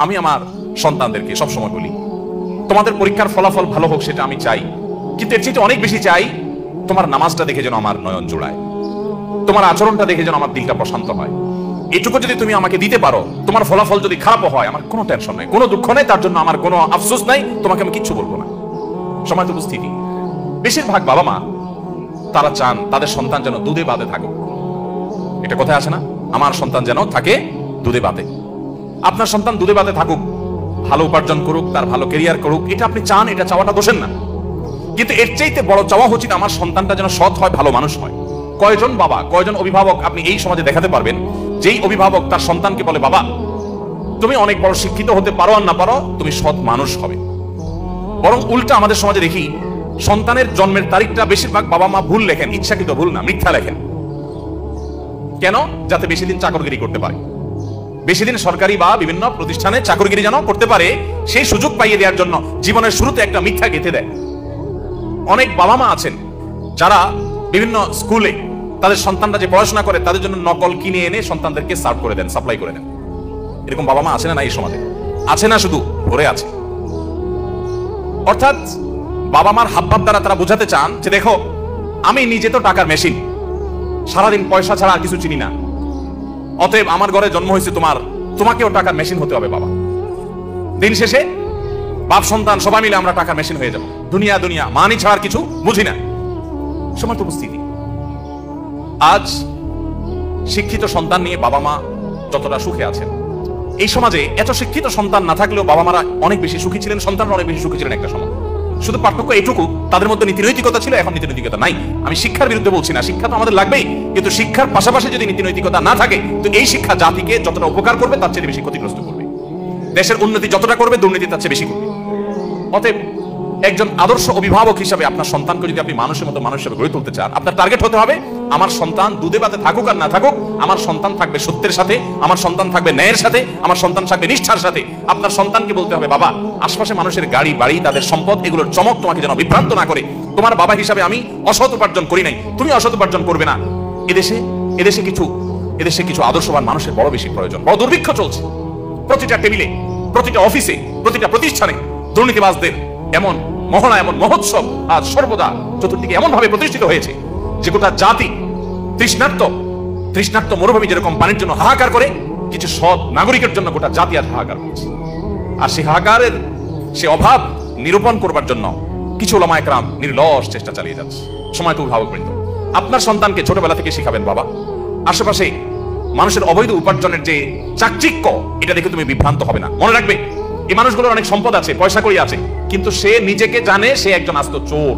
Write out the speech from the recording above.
আমি আমার সন্তানদেরকে সবসময় বলি, তোমাদের পরীক্ষার ফলাফল ভালো হোক সেটা আমি চাই, কিন্তু এর চেয়ে অনেক বেশি চাই তোমার নামাজটা দেখে যেন আমার নয়ন জোড়ায়, তোমার আচরণটা দেখে যেন আমার দিলটা প্রশান্ত হয়। এটুকু যদি তুমি আমাকে দিতে পারো, তোমার ফলাফল যদি খারাপ হয়, আমার কোনো টেনশন নাই, কোনো দুঃখ নেই, তার জন্য আমার কোনো আফসোস নাই, তোমাকে আমি কিচ্ছু বলবো না। সময় তো উপস্থিতি, বেশিরভাগ বাবা মা তারা চান তাদের সন্তান যেন দুধে বাদে থাকুক। এটা কোথায় আসে না, আমার সন্তান যেন থাকে দুধে বাদে। আপনার সন্তান দুধে বাদে থাকুক, ভালো উপার্জন করুক, তার ভালো ক্যারিয়ার করুক, এটা আপনি চান, এটা চাওয়াটা দোষের না। কিন্তু এর চাইতে বড় চাওয়া উচিত আমার সন্তানটা যেন সৎ হয়, ভালো মানুষ হয়। কয়জন বাবা, কয়জন অভিভাবক আপনি এই সমাজে দেখাতে পারবেন যেই অভিভাবক তার সন্তানকে বলে, বাবা তুমি অনেক বড় শিক্ষিত হতে পারো আর না পারো, তুমি সৎ মানুষ হবে। বরং উল্টা আমাদের সমাজে দেখি সন্তানের জন্মের তারিখটা বেশিরভাগ বাবা মা ভুল লেখেন, ইচ্ছাকৃত ভুল না, মিথ্যা লেখেন। কেন? যাতে বেশি দিন চাকরগিরি করতে পারে, বেশি দিন সরকারি বা বিভিন্ন প্রতিষ্ঠানে চাকরগিরি যেন করতে পারে, সেই সুযোগ পাইয়ে দেওয়ার জন্য জীবনের শুরুতে একটা মিথ্যা গেঁথে দেয়। অনেক বাবা মা আছেন যারা বিভিন্ন স্কুলে তাদের সন্তানরা যে পড়াশোনা করে তাদের জন্য নকল কিনে এনে সন্তানদেরকে সার্ভ করে দেন, সাপ্লাই করে দেন। এরকম বাবা মা আছে না এই সমাজে? আছে না? শুধু ভরে আছে। অর্থাৎ বাবা মার হাবভাব দ্বারা তারা বোঝাতে চান যে দেখো আমি নিজে তো টাকার মেশিন, সারাদিন পয়সা ছাড়া আর কিছু চিনি না, অতএব আমার ঘরে জন্ম হয়েছে তোমাকেও টাকার মেশিন হতে হবে বাবা। দিন শেষে বাপ সন্তান সবাই মিলে আমরা টাকার মেশিন হয়ে যাব, দুনিয়া দুনিয়া মানি ছাড়া কিছু বুঝি না। সময় তো উপস্থিতি, আজ শিক্ষিত সন্তান নিয়ে বাবা মা যতটা সুখে আছেন, এই সমাজে এত শিক্ষিত সন্তান না থাকলেও বাবা মারা অনেক বেশি সুখী ছিলেন, সন্তানরা অনেক বেশি সুখী ছিলেন একটা সময়। শুধু পার্থক্য এটুকু, তাদের মধ্যে নীতিনৈতিকতা ছিল, এখন নীতিনৈতিকতা নাই। আমি শিক্ষার বিরুদ্ধে বলছি না, শিক্ষা তো আমাদের লাগবেই, কিন্তু শিক্ষার পাশাপাশি যদি নীতিনৈতিকতা না থাকে তো এই শিক্ষা জাতিকে যতটা উপকার করবে তার চেয়ে বেশি ক্ষতিগ্রস্ত করবে, দেশের উন্নতি যতটা করবে দুর্নীতি তার চেয়ে বেশি করবে। অতএব একজন আদর্শ অভিভাবক হিসাবে আপনার সন্তানকে যদি আপনি মানুষের মতো মানুষ হিসেবে গড়ে তুলতে চান, আপনার টার্গেট হতে হবে আমার সন্তান দুধে ভাতে থাকুক আর না থাকুক, আমার সন্তান থাকবে সত্যের সাথে, আমার সন্তান থাকবে ন্যায়ের সাথে, আমার সন্তান থাকবে নিষ্ঠার সাথে। আপনার সন্তানকে বলতে হবে, বাবা আশপাশে মানুষের গাড়ি বাড়ি তাদের সম্পদ এগুলোর চমক তোমাকে যেন বিভ্রান্ত না করে, তোমার বাবা হিসাবে আমি অসৎ উপার্জন করি নাই, তুমি অসৎ উপার্জন করবে না। এদেশে কিছু আদর্শবান মানুষের বড় বেশি প্রয়োজন। বড় দুর্ভিক্ষ চলছে, প্রতিটা টেবিলে, প্রতিটা অফিসে, প্রতিটা প্রতিষ্ঠানে দুর্নীতিবাজদের এমন মহড়া, এমন মহোৎসব আজ সর্বদা চতুর্দিকে এমন ভাবে প্রতিষ্ঠিত হয়েছে যে গোটা জাতি তৃষ্ণার্ত মরুভূমি যেরকম পানির জন্য হাহাকার করে, কিছু সৎ নাগরিকের জন্য গোটা জাতি আজ হাহাকার করছে। আর সেই হাহাকারের সে অভাব নিরূপণ করবার জন্য কিছু ওলামা একরাম নির্লস চেষ্টা চালিয়ে যাচ্ছে। সময় তো অভিভাবকবৃন্দ, আপনার সন্তানকে ছোটবেলা থেকে শিখাবেন, বাবা আশেপাশে মানুষের অবৈধ উপার্জনের যে চাকচিক্য, এটা দেখে তুমি বিভ্রান্ত হবে না। মনে রাখবে এই মানুষগুলোর অনেক সম্পদ আছে, পয়সা কড়ি আছে, কিন্তু সে নিজেকে জানে সে একজন আস্ত চোর।